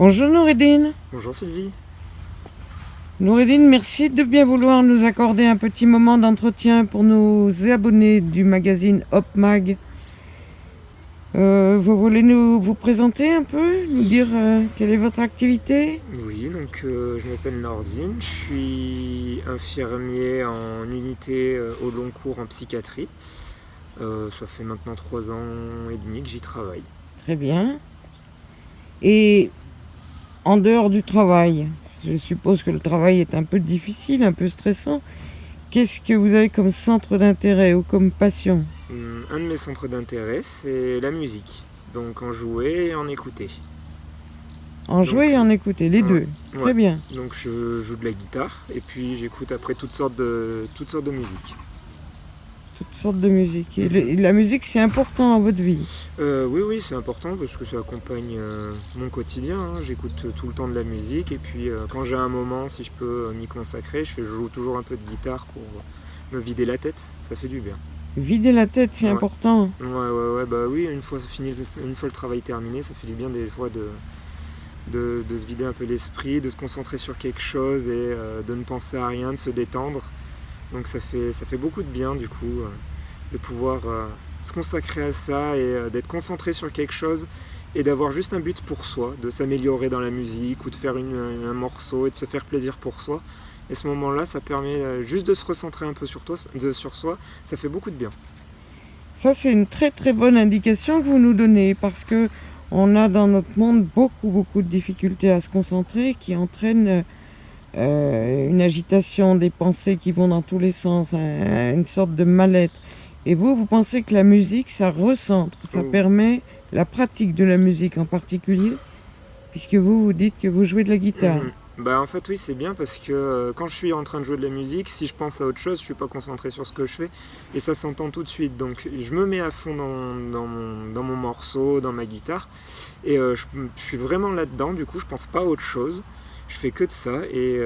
Bonjour Noureddine. Bonjour Sylvie. Noureddine, merci de bien vouloir nous accorder un petit moment d'entretien pour nos abonnés du magazine Hop Mag. Vous voulez vous présenter un peu, nous dire quelle est votre activité? Oui, donc je m'appelle Nordine, je suis infirmier en unité au long cours en psychiatrie. Ça fait maintenant 3 ans et demi que j'y travaille. Très bien. Et en dehors du travail, je suppose que le travail est un peu difficile, un peu stressant. Qu'est-ce que vous avez comme centre d'intérêt ou comme passion? Un de mes centres d'intérêt, c'est la musique. Donc en jouer et en écouter. En jouer et en écouter, les deux. Très Ouais. bien. Donc je joue de la guitare et puis j'écoute après toutes sortes de musique. Toutes sortes de musique. Et la musique, c'est important dans votre vie? Oui, c'est important parce que ça accompagne mon quotidien, hein. J'écoute tout le temps de la musique et puis quand j'ai un moment, si je peux m'y consacrer, je joue toujours un peu de guitare pour me vider la tête, ça fait du bien. Vider la tête, c'est Ouais. important. Ouais, bah oui, une fois le travail terminé, ça fait du bien des fois de se vider un peu l'esprit, de se concentrer sur quelque chose et de ne penser à rien, de se détendre. Donc ça fait beaucoup de bien du coup de pouvoir se consacrer à ça et d'être concentré sur quelque chose et d'avoir juste un but pour soi, de s'améliorer dans la musique ou de faire un morceau et de se faire plaisir pour soi. Et ce moment-là, ça permet juste de se recentrer un peu sur soi, ça fait beaucoup de bien. Ça, c'est une très très bonne indication que vous nous donnez parce que on a dans notre monde beaucoup de difficultés à se concentrer qui entraînent une agitation des pensées qui vont dans tous les sens, une sorte de mal-être. Et vous pensez que la musique, ça recentre, ça permet la pratique de la musique en particulier, puisque vous dites que vous jouez de la guitare. Bah en fait oui, c'est bien parce que quand je suis en train de jouer de la musique, si je pense à autre chose, je suis pas concentré sur ce que je fais et ça s'entend tout de suite. Donc je me mets à fond dans mon morceau, dans ma guitare et je suis vraiment là-dedans, du coup je pense pas à autre chose. Je fais que de ça et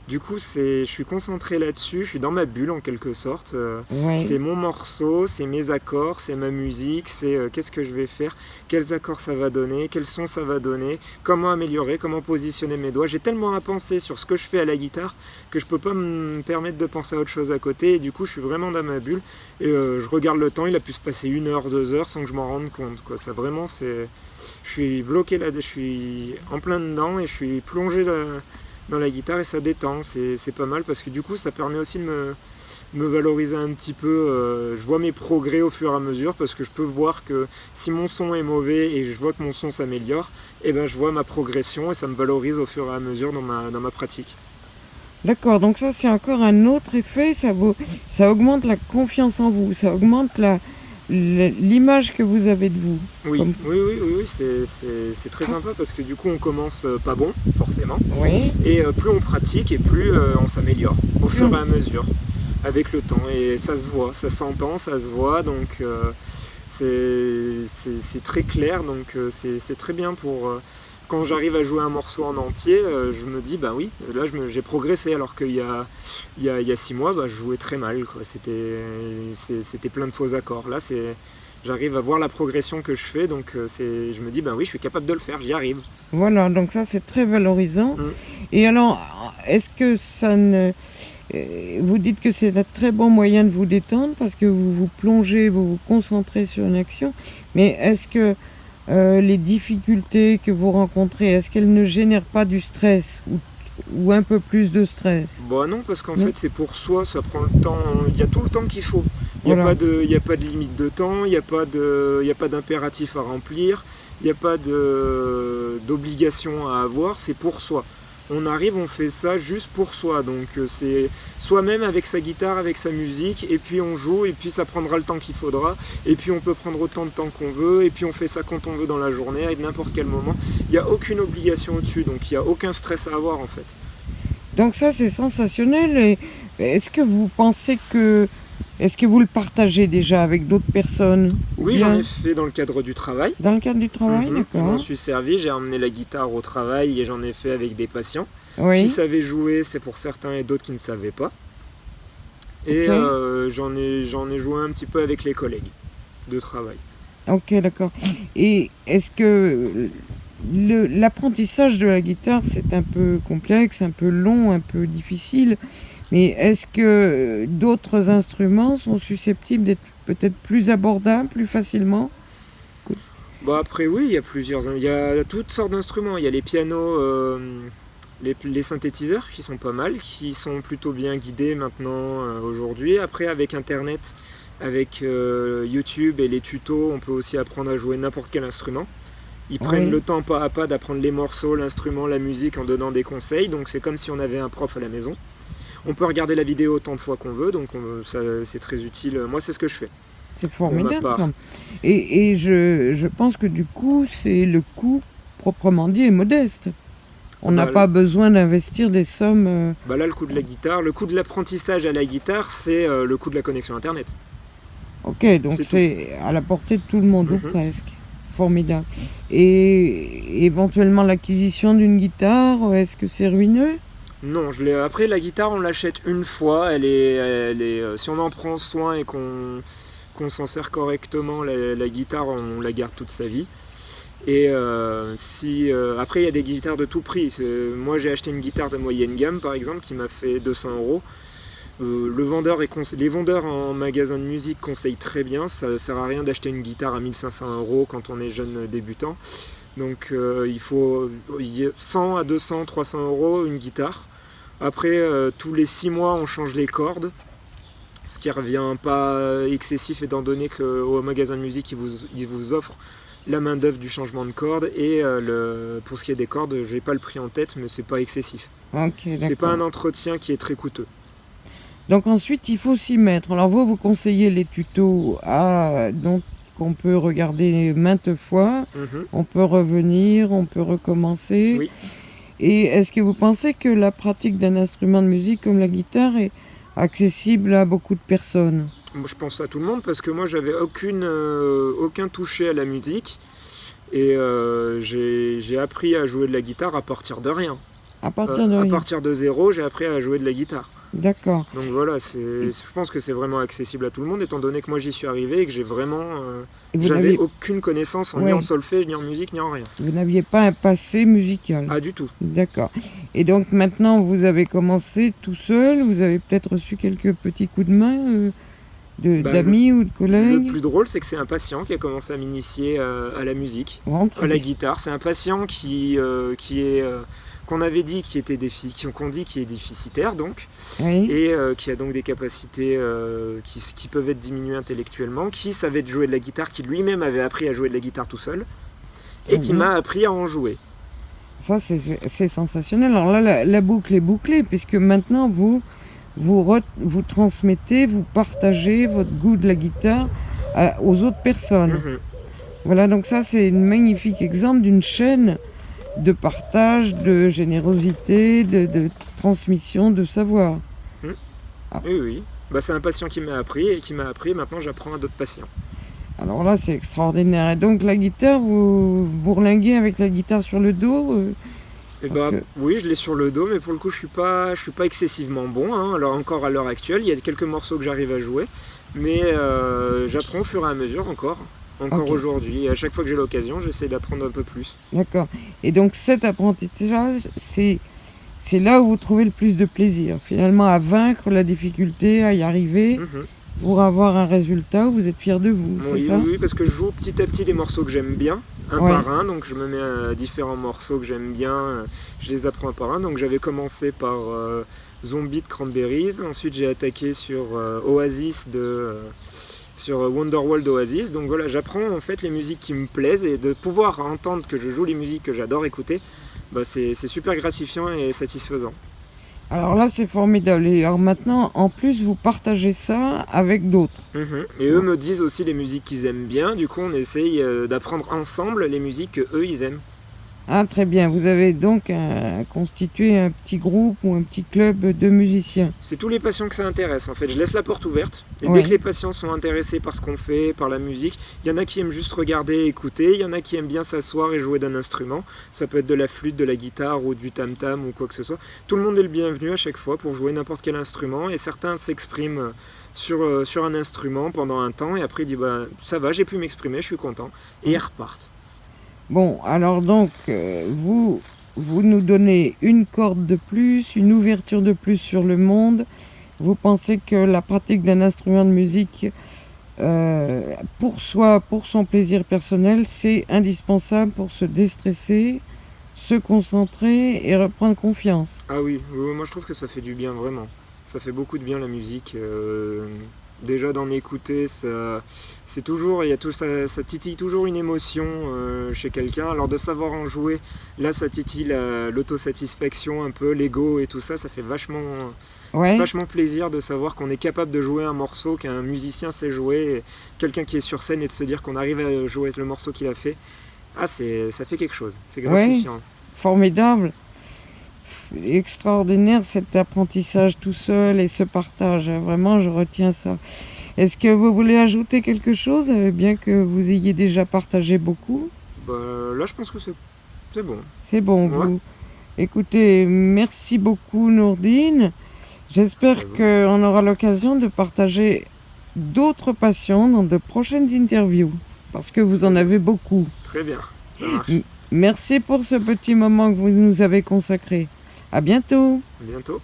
je suis concentré là-dessus, je suis dans ma bulle en quelque sorte. Ouais. C'est mon morceau, c'est mes accords, c'est ma musique, c'est qu'est-ce que je vais faire, quels accords ça va donner, quel son ça va donner, comment améliorer, comment positionner mes doigts. J'ai tellement à penser sur ce que je fais à la guitare que je peux pas me permettre de penser à autre chose à côté et du coup je suis vraiment dans ma bulle et je regarde le temps, il a pu se passer 1 heure, 2 heures sans que je m'en rende compte, quoi. Ça vraiment c'est... Je suis bloqué là, je suis en plein dedans et je suis plongé dans la guitare et ça détend, c'est pas mal parce que du coup ça permet aussi de me valoriser un petit peu. Je vois mes progrès au fur et à mesure parce que je peux voir que si mon son est mauvais et je vois que mon son s'améliore, et ben je vois ma progression et ça me valorise au fur et à mesure dans ma pratique. D'accord, donc ça c'est encore un autre effet, ça augmente la confiance en vous, ça augmente l'image que vous avez de vous. Oui, c'est très sympa parce que du coup on commence pas bon, forcément. Oui. Et plus on pratique et plus on s'améliore au fur et à mesure avec le temps. Et ça se voit, ça s'entend, ça se voit, donc c'est très clair, donc c'est très bien pour... quand j'arrive à jouer un morceau en entier, je me dis, bah oui, là j'ai progressé, alors qu'il y a 6 mois, bah, je jouais très mal, quoi. C'était plein de faux accords. Là, j'arrive à voir la progression que je fais, donc je me dis, bah oui, je suis capable de le faire, j'y arrive. Voilà, donc ça c'est très valorisant. Et alors, est-ce que ça ne... Vous dites que c'est un très bon moyen de vous détendre parce que vous vous plongez, vous vous concentrez sur une action, mais est-ce que les difficultés que vous rencontrez, est-ce qu'elles ne génèrent pas du stress ou un peu plus de stress? Bah non, parce qu'en fait c'est pour soi, ça prend le temps, il y a tout le temps qu'il faut. Il n'y a pas de limite de temps, il n'y a pas d'impératif à remplir, il n'y a pas d'obligation à avoir, c'est pour soi. On arrive, on fait ça juste pour soi, donc c'est soi-même avec sa guitare, avec sa musique, et puis on joue, et puis ça prendra le temps qu'il faudra, et puis on peut prendre autant de temps qu'on veut, et puis on fait ça quand on veut dans la journée, à n'importe quel moment. Il n'y a aucune obligation au-dessus, donc il n'y a aucun stress à avoir en fait. Donc ça c'est sensationnel, et est-ce que vous pensez que... Est-ce que vous le partagez déjà avec d'autres personnes? Oui, j'en ai fait dans le cadre du travail. Dans le cadre du travail, d'accord. Je m'en suis servi, j'ai emmené la guitare au travail et j'en ai fait avec des patients qui savaient jouer, c'est pour certains, et d'autres qui ne savaient pas. Et j'en ai joué un petit peu avec les collègues de travail. Ok, d'accord. Et est-ce que l'apprentissage de la guitare, c'est un peu complexe, un peu long, un peu difficile. Mais est-ce que d'autres instruments sont susceptibles d'être peut-être plus abordables, plus facilement? Bon, après, oui, il y a toutes sortes d'instruments. Il y a les pianos, les synthétiseurs qui sont pas mal, qui sont plutôt bien guidés maintenant, aujourd'hui. Après, avec Internet, avec YouTube et les tutos, on peut aussi apprendre à jouer n'importe quel instrument. Ils prennent Oui, le temps pas à pas d'apprendre les morceaux, l'instrument, la musique en donnant des conseils. Donc c'est comme si on avait un prof à la maison. On peut regarder la vidéo autant de fois qu'on veut, donc c'est très utile. Moi, c'est ce que je fais, c'est pour ma formidable ça. part. Et je pense que du coup, c'est le coût proprement dit est modeste. On n'a Bah, pas besoin d'investir des sommes. bah là, le coût de la guitare, le coût de l'apprentissage à la guitare, c'est le coût de la connexion Internet. Ok, donc C'est tout. c'est à la portée de tout le monde, ou Mhm. presque. Formidable. Et éventuellement l'acquisition d'une guitare, est-ce que c'est ruineux? Non, après la guitare, on l'achète une fois. Si on en prend soin et qu'on s'en sert correctement, la guitare, on la garde toute sa vie. Et après, il y a des guitares de tout prix. Moi, j'ai acheté une guitare de moyenne gamme, par exemple, qui m'a fait 200 €. Les vendeurs en magasin de musique conseillent très bien. Ça ne sert à rien d'acheter une guitare à 1 500 € quand on est jeune débutant. Donc, il faut 100 à 200, 300 € une guitare. Après, tous les 6 mois, on change les cordes, ce qui revient pas excessif étant donné qu'au magasin de musique, ils vous offrent la main d'œuvre du changement de cordes. Et pour ce qui est des cordes, j'ai pas le prix en tête, mais c'est pas excessif. Ok, C'est pas un d'accord. entretien qui est très coûteux. Donc ensuite, il faut s'y mettre. Alors vous conseillez les tutos donc qu'on peut regarder maintes fois. Mhm. On peut revenir, on peut recommencer. Oui. Et est-ce que vous pensez que la pratique d'un instrument de musique comme la guitare est accessible à beaucoup de personnes? Moi, je pense à tout le monde parce que moi, j'avais aucun toucher à la musique et j'ai appris à jouer de la guitare à partir de rien. À partir de À rien. partir de zéro, j'ai appris à jouer de la guitare. D'accord. Donc voilà, Et je pense que c'est vraiment accessible à tout le monde, étant donné que moi j'y suis arrivé et que et vous j'avais n'aviez aucune connaissance ni en ouais, solfège, ni en musique, ni en rien. vous n'aviez pas un passé musical. Ah, du tout. D'accord. Et donc maintenant, vous avez commencé tout seul. Vous avez peut-être reçu quelques petits coups de main Bah, d'amis ou de le collègues. plus drôle, c'est que c'est un patient qui a commencé à m'initier à la musique, Bon, très à la bien. guitare. C'est un patient qu'on avait dit qu'on dit qui est déficitaire donc, Oui. et qui a donc des capacités qui peuvent être diminuées intellectuellement, qui savait jouer de la guitare, qui lui-même avait appris à jouer de la guitare tout seul, Très et qui bien. m'a appris à en jouer. Ça, c'est sensationnel. Alors là, la boucle est bouclée, puisque maintenant, vous transmettez, vous partagez votre goût de la guitare aux autres personnes. Mhm. Voilà, donc ça, c'est un magnifique exemple d'une chaîne de partage, de générosité, de transmission de savoir. Mhm. Ah, Oui, oui. Bah, c'est un patient qui m'a appris, et qui m'a appris, et maintenant j'apprends à d'autres patients. alors là, c'est extraordinaire. Et donc, la guitare, vous bourlinguez avec la guitare sur le dos Et parce bah que, oui, je l'ai sur le dos, mais pour le coup, je suis pas excessivement bon, hein. Alors encore à l'heure actuelle, il y a quelques morceaux que j'arrive à jouer, mais j'apprends au fur et à mesure encore ok, aujourd'hui. Et à chaque fois que j'ai l'occasion, j'essaie d'apprendre un peu plus. d'accord. Et donc, cet apprentissage, c'est là où vous trouvez le plus de plaisir, finalement, à vaincre la difficulté, à y arriver, Mhm. pour avoir un résultat où vous êtes fier de vous, c'est Oui, ça? oui, oui, parce que je joue petit à petit des morceaux que j'aime bien, un Ouais, par un, donc je me mets à différents morceaux que j'aime bien, je les apprends un par un. Donc j'avais commencé par Zombie de Cranberries, ensuite j'ai attaqué sur sur Wonderwall d'Oasis. Donc voilà, j'apprends en fait les musiques qui me plaisent et de pouvoir entendre que je joue les musiques que j'adore écouter, bah, c'est super gratifiant et satisfaisant. alors là, c'est formidable. Et alors maintenant, en plus, vous partagez ça avec d'autres. Mhm. Et eux me disent aussi les musiques qu'ils aiment bien, du coup on essaye d'apprendre ensemble les musiques que eux ils aiment. Ah, très bien. Vous avez donc constitué un petit groupe ou un petit club de musiciens. C'est tous les patients que ça intéresse en fait. Je laisse la porte ouverte et dès que Ouais. les patients sont intéressés par ce qu'on fait, par la musique, il y en a qui aiment juste regarder et écouter, il y en a qui aiment bien s'asseoir et jouer d'un instrument. Ça peut être de la flûte, de la guitare ou du tam-tam ou quoi que ce soit. Tout le monde est le bienvenu à chaque fois pour jouer n'importe quel instrument et certains s'expriment sur un instrument pendant un temps et après ils disent bah, ça va, j'ai pu m'exprimer, je suis content et ils repartent. Bon, alors donc, vous nous donnez une corde de plus, une ouverture de plus sur le monde. Vous pensez que la pratique d'un instrument de musique, pour soi, pour son plaisir personnel, c'est indispensable pour se déstresser, se concentrer et reprendre confiance. Ah oui, oui, moi je trouve que ça fait du bien vraiment. Ça fait beaucoup de bien la musique. Déjà d'en écouter, c'est toujours, il y a tout, ça titille toujours une émotion chez quelqu'un. Alors de savoir en jouer, là ça titille l'autosatisfaction un peu, l'ego et tout ça, ça fait Ouais, vachement plaisir de savoir qu'on est capable de jouer un morceau qu'un musicien sait jouer, et quelqu'un qui est sur scène et de se dire qu'on arrive à jouer le morceau qu'il a fait. Ah, ça fait quelque chose, c'est ouais, gratifiant. formidable, extraordinaire cet apprentissage tout seul et ce partage. Vraiment, je retiens ça. Est-ce que vous voulez ajouter quelque chose, bien que vous ayez déjà partagé beaucoup? Bah, là je pense que c'est bon. C'est bon, Ouais, vous. Écoutez, merci beaucoup Nourdine. c'est J'espère bon. qu'on aura l'occasion de partager d'autres passions dans de prochaines interviews, parce que vous Très en bien. avez beaucoup. Très bien, ça marche. Merci pour ce petit moment que vous nous avez consacré. À bientôt. À bientôt.